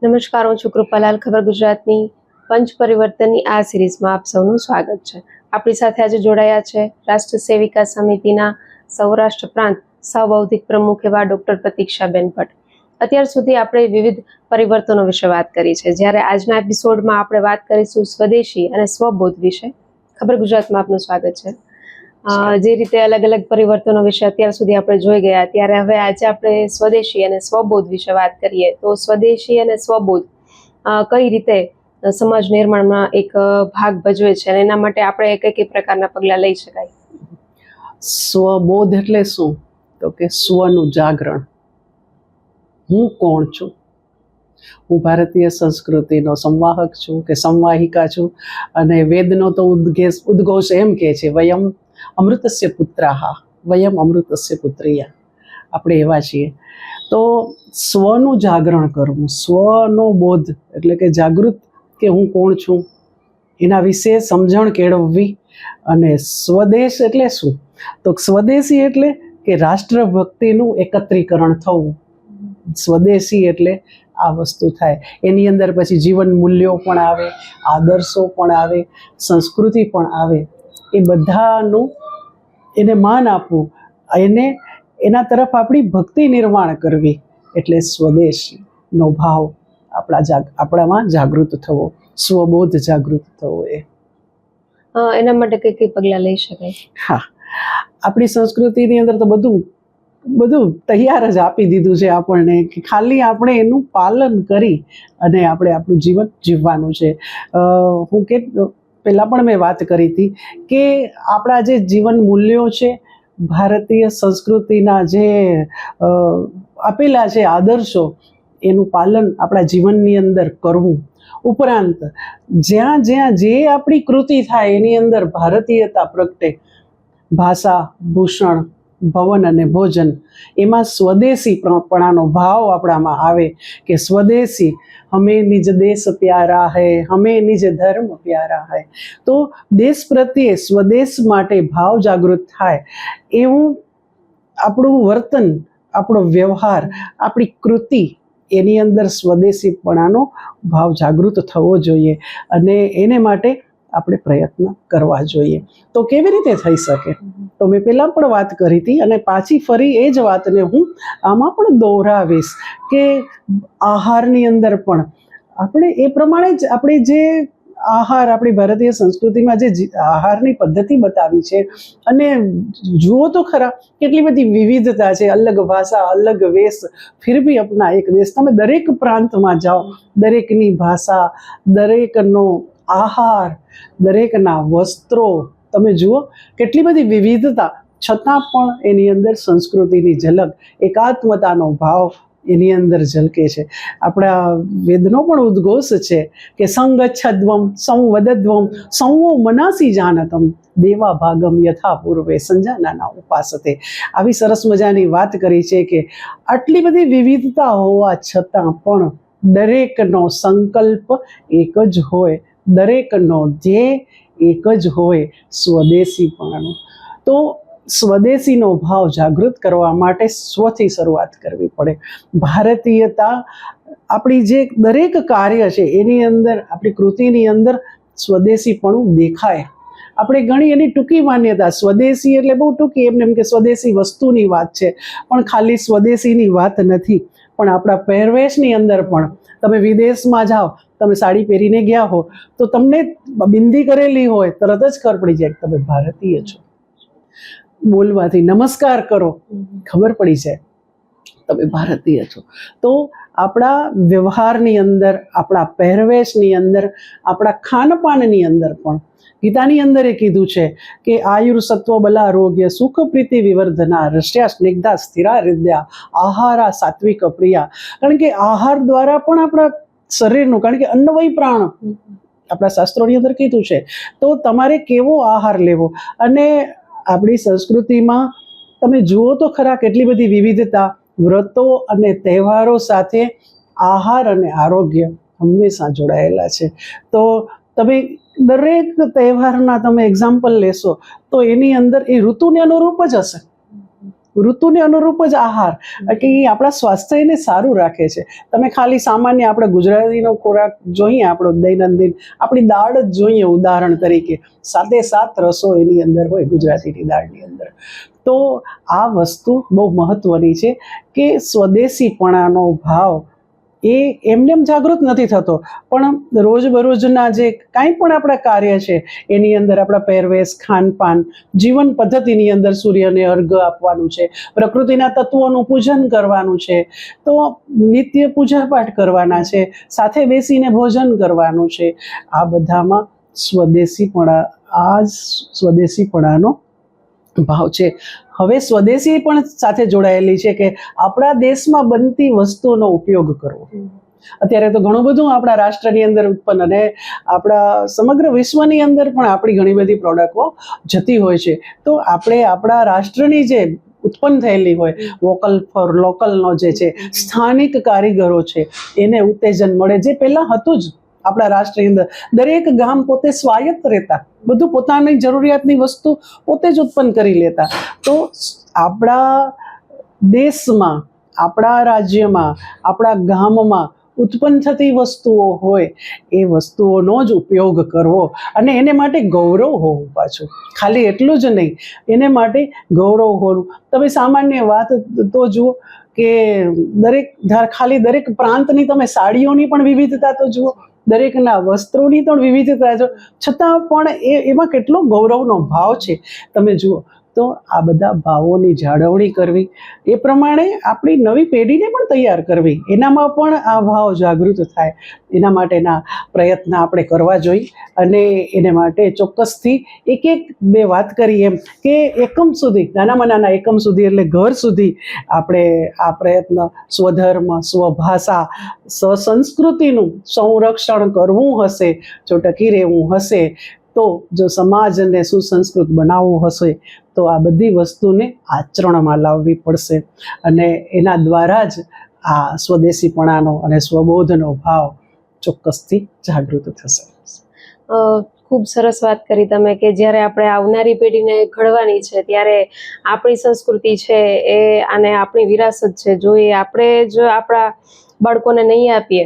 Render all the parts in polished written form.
નમસ્કાર, હું છું કૃપાલાલ. ખબર ગુજરાતની પંચ પરિવર્તનની આ સિરીઝમાં આપ સૌનું સ્વાગત છે. આપણી સાથે આજે જોડાયા છે રાષ્ટ્ર સેવિકા સમિતિના સૌરાષ્ટ્ર પ્રાંત સહબૌદ્ધિક પ્રમુખ એવા ડૉક્ટર પ્રતીક્ષાબેન ભટ્ટ. અત્યાર સુધી આપણે વિવિધ પરિવર્તનો વિશે વાત કરી છે, જ્યારે આજના એપિસોડમાં આપણે વાત કરીશું સ્વદેશી અને સ્વબોધ વિશે. ખબર ગુજરાતમાં આપનું સ્વાગત છે. જે રીતે અલગ અલગ પરિવર્તનો વિશે અત્યાર સુધી આપણે જોઈ ગયા, ત્યારે હવે આજે આપણે સ્વદેશી અને સ્વબોધ વિશે વાત કરીએ. તો સ્વદેશી અને સ્વબોધ કઈ રીતે સમાજ નિર્માણમાં એક ભાગ ભજવે છે અને એના માટે આપણે કઈ કઈ પ્રકારના પગલાં લઈ શકાય? સ્વબોધ એટલે શું? તો કે સ્વનું જાગરણ. હું કોણ છું? હું ભારતીય સંસ્કૃતિનો સંવાહક છું કે સંવાહિકા છું. અને વેદનો તો ઉદ્ઘોષ એમ કહે છે, વયમ અમૃતસ્ય પુત્રાહા વયમ અમૃતસ્ય પુત્રિયા. આપણે એવા છીએ. તો સ્વનું જાગરણ કરવું, સ્વનો બોધ એટલે કે જાગૃત કે હું કોણ છું એના વિશે સમજણ કેળવવી. અને સ્વદેશ એટલે શું? તો સ્વદેશી એટલે કે રાષ્ટ્રભક્તિનું એકત્રીકરણ થવું. સ્વદેશી એટલે આ વસ્તુ થાય. એની અંદર પછી જીવન મૂલ્યો પણ આવે, આદર્શો પણ આવે, સંસ્કૃતિ પણ આવે. એ બધાનું એને માન આપવું, એના તરફ આપણી ભક્તિ નિર્માણ કરવી. એટલે સ્વદેશીનો ભાવ આપણામાં જાગૃત થવો, સ્વબોધ જાગૃત થવો. એના માટે કઈ કઈ પગલાં લઈ શકાય? હા, આપણી સંસ્કૃતિની અંદર તો બધું તૈયાર જ આપી દીધું છે આપણને, કે ખાલી આપણે એનું પાલન કરી અને આપણે આપણું જીવન જીવવાનું છે. હું કે પહેલાં પણ મેં વાત કરી હતી કે આપણા જે જીવન મૂલ્યો છે, ભારતીય સંસ્કૃતિના જે આપેલા છે આદર્શો, એનું પાલન આપણા જીવનની અંદર કરવું. ઉપરાંત જ્યાં જ્યાં જે આપણી કૃતિ થાય એની અંદર ભારતીયતા પ્રગટે. ભાષા, ભૂષણ, ભવન અને ભોજન, એમાં સ્વદેશીપણાનો ભાવ આપણામાં આવે કે સ્વદેશી, હમેं નિજ દેશ પ્યારા હૈ, હમેं નિજ ધર્મ પ્યારા હૈ. તો દેશ પ્રત્યે, સ્વદેશ માટે ભાવ જાગૃત થાય એવું આપણું વર્તન, આપણો વ્યવહાર, આપણી કૃતિ, એની અંદર સ્વદેશીપણાનો ભાવ જાગૃત થવો જોઈએ. અને એને માટે આપણે પ્રયત્ન કરવા જોઈએ. તો કેવી રીતે થઈ શકે? તો મેં પહેલાં પણ વાત કરી હતી અને પાછી ફરી એ જ વાતને હું આમાં પણ દોહરાવીશ કે આહારની અંદર પણ આપણે એ પ્રમાણે જ આપણે જે આહાર, આપણી ભારતીય સંસ્કૃતિમાં જે આહારની પદ્ધતિ બતાવી છે, અને જુઓ તો ખરા કેટલી બધી વિવિધતા છે, અલગ ભાષા, અલગ વેશ, ફિર ભી અપના એક દેશ. તમે દરેક પ્રાંતમાં જાઓ, દરેકની ભાષા, દરેકનો આહાર, દરેકના વસ્ત્રો, તમે જુઓ કેટલી બધી વિવિધતા, છતાં પણ એની અંદર સંસ્કૃતિની ઝલક, એકાત્મતાનો ભાવ એની અંદર ઝલકે છે. આપણા વેદનો પણ ઉદ્ઘોષ છે કે સંગચ્છદ્વમ સંવદદ્વમ સંવો મનાસી જાનતમ દેવા ભાગમ યથા પૂર્વે સંજાનાના ઉપાસતે. આવી સરસ મજાની વાત કરી છે કે આટલી બધી વિવિધતા હોવા છતાં પણ દરેકનો સંકલ્પ એક જ હોય, દરેકનો ધ્યેય એક જ હોય, સ્વદેશીપણાનો. તો સ્વદેશીનો ભાવ જાગૃત કરવા માટે સ્વથી શરૂઆત કરવી પડે. ભારતીયતા, આપણી જે દરેક કાર્ય છે એની અંદર, આપણી કૃતિની અંદર સ્વદેશીપણું દેખાય. આપણે ઘણી એની ટૂંકી માન્યતા, સ્વદેશી એટલે બહુ ટૂંકી, એમ કે સ્વદેશી વસ્તુની વાત છે, પણ ખાલી સ્વદેશીની વાત નથી. પણ આપણા પહેરવેશની અંદર પણ, તમે વિદેશમાં જાઓ, તમે સાડી પહેરીને ગયા હો તો તમને બિંદી કરેલી હોય, તરત જ ખબર પડી જાય કે તમે ભારતીય છો. બોલવાથી નમસ્કાર કરો, ખબર પડી જાય તમે ભારતીય છો. તો આપણા વ્યવહારની અંદર, આપણા પહેરવેશની અંદર, આપણા ખાનપાનની અંદર પણ ગીતાની અંદર એ કીધું છે કે આયુર સત્વ બલા આરોગ્ય સુખ પ્રીતિ વિવર્ધના રસ્યા સ્નિગ્ધા સ્થિરા હૃદયા આહારા સાત્વિક પ્રિયા. કારણ કે આહાર દ્વારા પણ આપણા શરીરનું, કારણ કે અન્નવય પ્રાણ આપણા શાસ્ત્રોની અંદર કીધું છે. તો તમારે કેવો આહાર લેવો. અને આપણી સંસ્કૃતિમાં તમે જુઓ તો ખરા કેટલી બધી વિવિધતા, વ્રતો અને તહેવારો સાથે આહાર અને આરોગ્ય હંમેશા જોડાયેલા છે. તો તમે દરેક તહેવારના તમે એક્ઝામ્પલ લેશો તો એની અંદર એ ઋતુને અનુરૂપ જ હશે. ઋતુને અનુરૂપ જ આહાર કે એ આપણા સ્વાસ્થ્યને સારું રાખે છે. તમે ખાલી સામાન્ય આપણે ગુજરાતીનો ખોરાક જોઈએ, આપણો દૈનંદિન આપણી દાળ જ જોઈએ ઉદાહરણ તરીકે, 7 રસો એની અંદર હોય ગુજરાતીની દાળની અંદર. તો આ વસ્તુ બહુ મહત્વની છે કે સ્વદેશીપણાનો ભાવ એ એમને એમ જાગૃત નથી થતો, પણ રોજબરોજના જે કાંઈ પણ આપણા કાર્ય છે એની અંદર આપણા પહેરવેશ, ખાનપાન, જીવન પદ્ધતિની અંદર સૂર્યને અર્ઘ્ય આપવાનું છે, પ્રકૃતિના તત્વોનું પૂજન કરવાનું છે, તો નિત્ય પૂજાપાઠ કરવાના છે, સાથે બેસીને ભોજન કરવાનું છે. આ બધામાં સ્વદેશીપણાનો ભાવ છે. હવે સ્વદેશી પણ સાથે જોડાયેલી છે કે આપણા દેશમાં બનતી વસ્તુનો ઉપયોગ કરવો. અત્યારે તો ઘણું બધું આપણા રાષ્ટ્રની અંદર ઉત્પન્ન, અને આપણા સમગ્ર વિશ્વની અંદર પણ આપણી ઘણી બધી પ્રોડક્ટો જતી હોય છે. તો આપણે આપણા રાષ્ટ્રની જે ઉત્પન્ન થયેલી હોય, વોકલ ફોર લોકલનો જે છે, સ્થાનિક કારીગરો છે, એને ઉત્તેજન મળે, જે પહેલાં હતું જ. આપણા રાષ્ટ્રની અંદર દરેક ગામ પોતે સ્વાયત્ત રહેતા, બધું પોતાની જરૂરિયાતની વસ્તુ પોતે જ ઉત્પન્ન કરી લેતા. તો આપણા દેશમાં, આપણા રાજ્યમાં, આપણા ગામમાં ઉત્પન્ન થતી વસ્તુઓ હોય એ વસ્તુઓનો જ ઉપયોગ કરવો, અને એને માટે ગૌરવ હોવું. પાછું ખાલી એટલું જ નહીં, એને માટે ગૌરવ હોવું. તમે સામાન્ય વાત તો જુઓ કે દરેક પ્રાંતની તમે સાડીઓની પણ વિવિધતા તો જુઓ, દરેકના વસ્ત્રોની પણ વિવિધતા છે, છતાં પણ એમાં કેટલો ગૌરવનો ભાવ છે તમે જુઓ. તો આ બધા ભાવોની જાળવણી કરવી, એ પ્રમાણે આપણી નવી પેઢીને પણ તૈયાર કરવી, એનામાં પણ આ ભાવ જાગૃત થાય, એના માટેના પ્રયત્ન આપણે કરવા જોઈએ. અને એને માટે ચોક્કસથી બે વાત કરી એમ કે એકમ સુધી, નાનામાં નાના એકમ સુધી, એટલે ઘર સુધી આપણે આ પ્રયત્ન સ્વધર્મ, સ્વભાષા, સંસ્કૃતિનું સંરક્ષણ કરવું હશે, જો ટકી રહેવું હશે, તો જો સમાજને સુસંસ્કૃત બનાવવું હશે, તો આ બધી વસ્તુને આચરણમાં લાવવી પડશે. અને એના દ્વારા જ આ સ્વદેશીપણાનો અને સ્વબોધનો ભાવ ચોક્કસથી જાગૃત થશે. ખૂબ સરસ વાત કરી તમે કે જ્યારે આપણે આવનારી પેઢીને ઘડવાની છે, ત્યારે આપણી સંસ્કૃતિ છે એ અને આપણી વિરાસત છે, જો એ આપણે જ આપણા બાળકોને નહીં આપીએ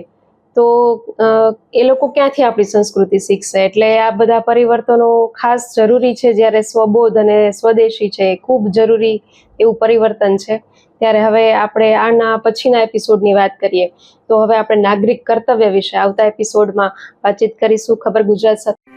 તો એ લોકો ક્યાંથી આપણી સંસ્કૃતિ શીખશે. એટલે આ બધા પરિવર્તનો ખાસ જરૂરી છે. જ્યારે સ્વબોધ અને સ્વદેશી છે એ ખૂબ જરૂરી એવું પરિવર્તન છે. ત્યારે હવે આપણે આના પછીના એપિસોડની વાત કરીએ તો હવે આપણે નાગરિક કર્તવ્ય વિશે આવતા એપિસોડમાં વાતચીત કરીશું. ખબર ગુજરાત સાથે